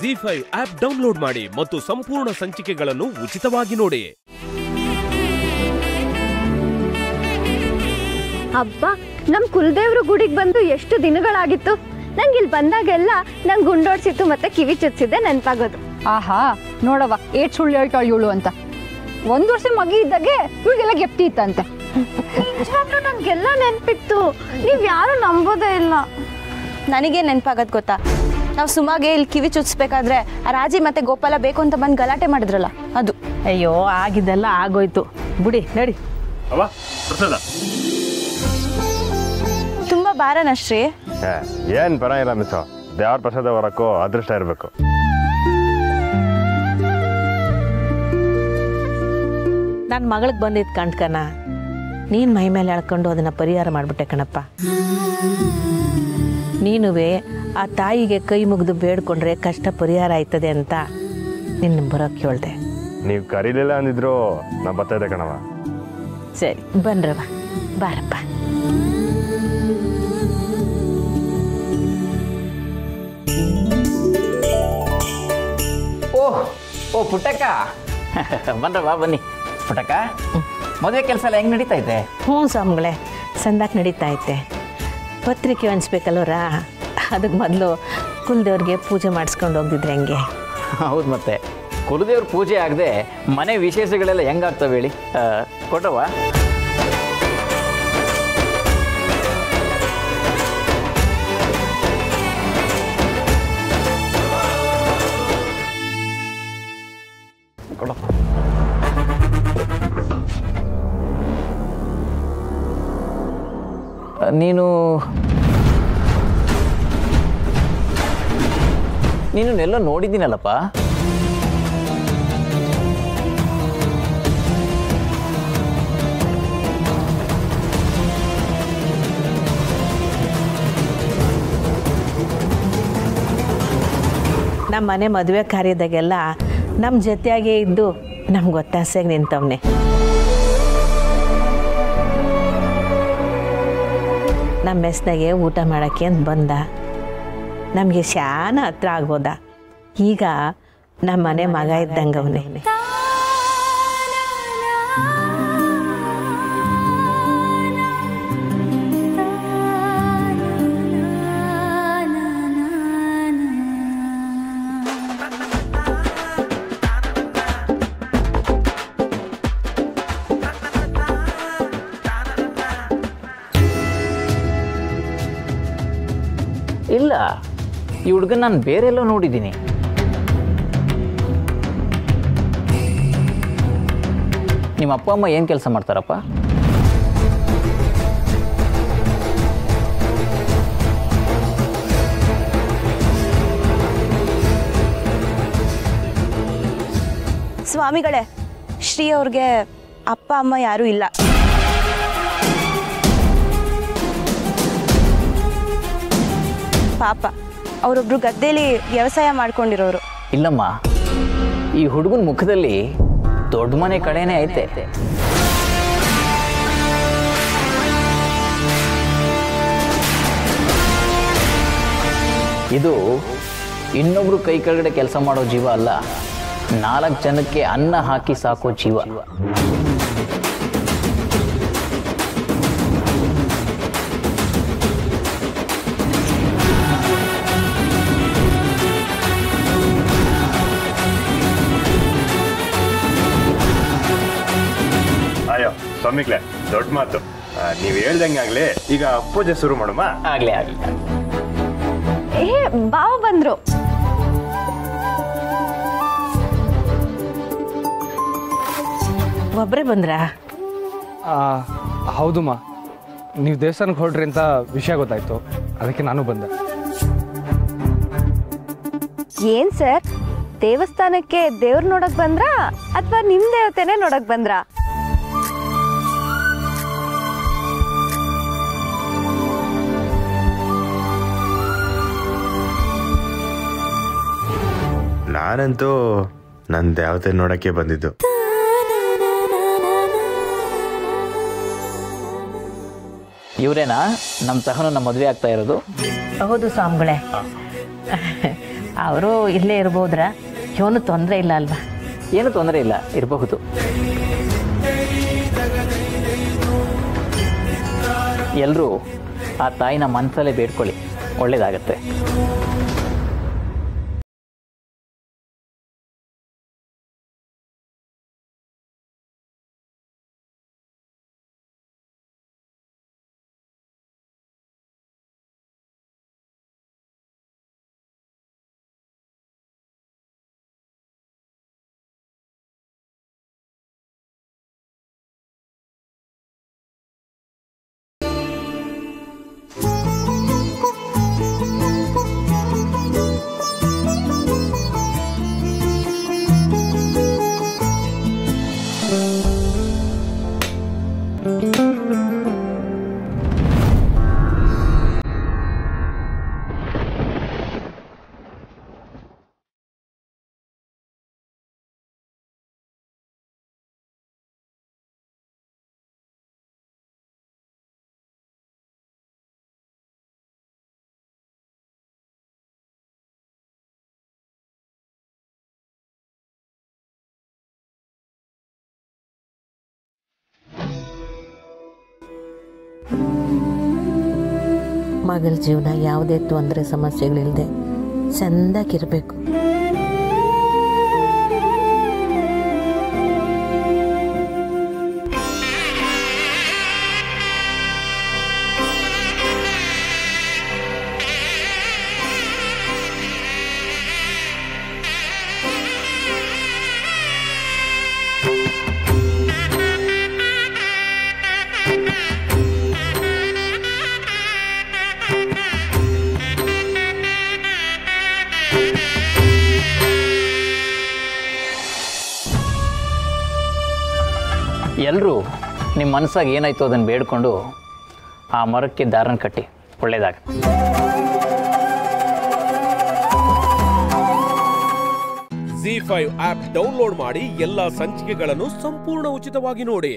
ZEE5 app download ಮಾಡಿ ಮತ್ತು ಸಂಪೂರ್ಣ ಸಂಚಿಕೆಗಳನ್ನು ಉಚಿತವಾಗಿ ನೋಡಿ. ಅಬ್ಬ, ನಮ್ ಕುಲದೇವ್ರ ಗುಡಿಗೆ ಬಂದು ಎಷ್ಟು ದಿನಗಳಾಗಿತ್ತು. ನಂಗೆ ಇಲ್ಲಿ ಬಂದಾಗೆಲ್ಲ ನಂಗೆ ಗುಂಡೋಡ್ಸಿತ್ತು ಮತ್ತೆ ಕಿವಿ ಚುಚ್ಚಿದ್ದೆ ನೆನಪಾಗೋದು. ಆಹಾ ನೋಡವ ಏಟ್ ಸುಳ್ಳು ಹೇಳ್ತಾಳು ಇವಳು ಅಂತ. 1 ವರ್ಷ ಮಗಿ ಇದ್ದಾಗೆ ಇವಳಿಗೆಲ್ಲ ಗೆಪ್ತಿ ಇತ್ತಂತೆ. ನನ್ಗೆಲ್ಲ ನೆನಪಿತ್ತು, ನೀವ್ ಯಾರು ನಂಬೋದೇ ಇಲ್ಲ. ನನಗೆ ನೆನಪಾಗದ್ ಗೊತ್ತಾ, ನಾವು ಸುಮಾಗೆ ಇಲ್ಲಿ ಕಿವಿ ಚುಚ್ಬೇಕಾದ್ರೆ ಆ ರಾಜಿ ಮತ್ತೆ ಗೋಪಾಲ ಬೇಕು ಅಂತ ಬಂದು ಗಲಾಟೆ ಮಾಡಿದ್ರಲ್ಲ ಅದು. ಅಯ್ಯೋ ಆಗಿದ್ದೆಲ್ಲ ಆಗೋಯ್ತು ಬಿಡಿ, ನಡಿ. ತುಂಬಾ ಬಾರನಶ್ರೀ. ಏನ್ ಪರವಾಗಿಲ್ಲ ಮಿಸ್, ದೇವ್ರ ಪ್ರಸಾದ ಹೊರಕ್ಕೂ ಅದೃಷ್ಟ ಇರಬೇಕು. ನನ್ನ ಮಗಳಿಗೆ ಬಂದಿದ್ದು ಕಂಡ್ಕನ, ನೀನು ಮೈ ಮೇಲೆ ಎಳ್ಕೊಂಡು ಅದನ್ನು ಪರಿಹಾರ ಮಾಡಿಬಿಟ್ಟೆ ಕಣಪ್ಪ. ನೀನುವೇ ಆ ತಾಯಿಗೆ ಕೈ ಮುಗಿದು ಬೇಡ್ಕೊಂಡ್ರೆ ಕಷ್ಟ ಪರಿಹಾರ ಆಯ್ತದೆ ಅಂತ ನಿನ್ನ ಬರೋಕ್ಕೆ ಹೇಳ್ದೆ. ನೀವು ಕರೀಲಿಲ್ಲ ಅಂದಿದ್ರು ನಾ ಬರ್ತಾ ಇದ್ದೆ ಕಣವ. ಸರಿ ಬನ್ರವ, ಬಾರಪ್ಪ. ಓ ಪುಟ್ಟಕ್ಕ ಬನ್ರವಾ, ಬನ್ನಿ ಪುಟ್ಟಕ್ಕ. ಮದುವೆ ಕೆಲಸ ಎಲ್ಲ ಹೆಂಗೆ ನಡೀತಾ ಇದೆ? ಹ್ಞೂ ಸ್ವಾಮಿಗಳೇ, ಸಂದಾಕ್ ನಡೀತಾ ಐತೆ. ಪತ್ರಿಕೆ ಹಂಚ್ಬೇಕಲ್ವರ, ಅದಕ್ಕೆ ಮೊದಲು ಕುಲದೇವ್ರಿಗೆ ಪೂಜೆ ಮಾಡಿಸ್ಕೊಂಡು ಹೋಗ್ದಿದ್ರೆ ಹೆಂಗೆ? ಹೌದು, ಮತ್ತೆ ಕುಲದೇವ್ರ ಪೂಜೆ ಆಗದೆ ಮನೆ ವಿಶೇಷಗಳೆಲ್ಲ ಹೆಂಗಾಗ್ತವೆ ಹೇಳಿ? ಕೊಟ್ರವಾ? ಕೊಡ. ನೀನೆಲ್ಲ ನೋಡಿದ್ದೀನಲ್ಲಪ್ಪ. ನಮ್ಮ ಮನೆ ಮದುವೆ ಕಾರ್ಯದಾಗೆಲ್ಲ ನಮ್ಮ ಜೊತೆಯಾಗೇ ಇದ್ದು ನಮ್ಗೆ ಒತ್ತಾಸೆಗೆ ನಿಂತವನೆ. ನಮ್ಮ ಮೆಸ್ನಾಗೆ ಊಟ ಮಾಡೋಕ್ಕೆ ಅಂತ ಬಂದ. ನಮಗೆ ಶಾನ ಹತ್ರ ಆಗ್ಬೋದ. ಈಗ ನಮ್ಮ ಮನೆ ಮಗ ಇದ್ದಂಗೆ ಅವನೇ. ಇಲ್ಲ, ಈ ಹುಡುಗನ ನಾನು ಬೇರೆಲ್ಲೋ ನೋಡಿದ್ದೀನಿ. ನಿಮ್ಮ ಅಪ್ಪ ಅಮ್ಮ ಏನು ಕೆಲಸ ಮಾಡ್ತಾರಪ್ಪ? ಸ್ವಾಮಿಗಳೇ, ಶ್ರೀ ಅವ್ರಿಗೆ ಅಪ್ಪ ಅಮ್ಮ ಯಾರೂ ಇಲ್ಲ. ಪಾಪ, ಅವರೊಬ್ರು ಗದ್ದೆಯಲ್ಲಿ ವ್ಯವಸಾಯ ಮಾಡ್ಕೊಂಡಿರೋರು. ಇಲ್ಲಮ್ಮ, ಈ ಹುಡುಗನ ಮುಖದಲ್ಲಿ ದೊಡ್ಡ ಮನೆ ಕಡೆನೇ ಐತೆ. ಇದು ಇನ್ನೊಬ್ರು ಕೈ ಕೆಳಗಡೆ ಕೆಲಸ ಮಾಡೋ ಜೀವ ಅಲ್ಲ, 4 ಜನಕ್ಕೆ ಅನ್ನ ಹಾಕಿ ಸಾಕೋ ಜೀವ. ಅಯ್ಯೋ ಸ್ವಾಮಿಗ್ಲೆ, ದೊಡ್ಡ ಮಾತು. ನೀವು ಹೇಳ್ದಂಗೆ ಆಗ್ಲಿ, ಈಗ ಪೂಜೆ ಶುರು ಮಾಡಮ್ಮ. ಆಗ್ಲಿ ಆಗ್ಲಿ. ಬಾವ ಬಂದ್ರು. ಒಬ್ಬರೇ ಬಂದ್ರಾ? ಹೌದುಮ್ಮ, ನೀವು ದೇವಸ್ಥಾನಕ್ಕೆ ಹೊರಡ್ರಿ ಅಂತ ವಿಷಯ ಗೊತ್ತಾಯ್ತು, ಅದಕ್ಕೆ ನಾನು ಬಂದೆ. ಏನ್ ಸರ್, ದೇವಸ್ಥಾನಕ್ಕೆ ದೇವ್ರ ನೋಡಕ್ ಬಂದ್ರಾ ಅಥವಾ ನಿಮ್ ದೇವತೆನೆ ನೋಡಕ್ ಬಂದ್ರಾ? ನಾನಂತೂ ನನ್ನ ದೇವತೆ ನೋಡಕ್ಕೆ ಬಂದಿದ್ದು. ಇವರೇನಾ ನಮ್ಮ ಸಹನ ನಮ್ಮ ಮದುವೆ ಆಗ್ತಾ ಇರೋದು? ಹೌದು ಸ್ವಾಮಿಗಳೇ. ಅವರು ಇಲ್ಲೇ ಇರ್ಬೋದ್ರ? ಏನು ತೊಂದರೆ ಇಲ್ಲ ಅಲ್ವಾ? ಏನು ತೊಂದರೆ ಇಲ್ಲ, ಇರಬಹುದು. ಎಲ್ಲರೂ ಆ ತಾಯಿನ ಮನಸ್ಸಲ್ಲೇ ಬೇಡ್ಕೊಳ್ಳಿ, ಒಳ್ಳೇದಾಗತ್ತೆ. ಮಗಳ ಜೀವನ ಯಾವುದೇ ತೊಂದರೆ ಸಮಸ್ಯೆಗಳಿಲ್ಲದೆ ಚೆಂದಾಗಿರಬೇಕು. ಎಲ್ಲರೂ ನಿಮ್ಮ ಮನಸ್ಸಾಗಿ ಏನಾಯ್ತು ಅದನ್ನು ಬೇಡ್ಕೊಂಡು ಆ ಮರಕ್ಕೆ ದಾರನ ಕಟ್ಟಿ, ಒಳ್ಳೇದಾಗುತ್ತೆ. ZEE5 ಆಪ್ ಡೌನ್ಲೋಡ್ ಮಾಡಿ ಎಲ್ಲಾ ಸಂಚಿಕೆಗಳನ್ನು ಸಂಪೂರ್ಣ ಉಚಿತವಾಗಿ ನೋಡಿ.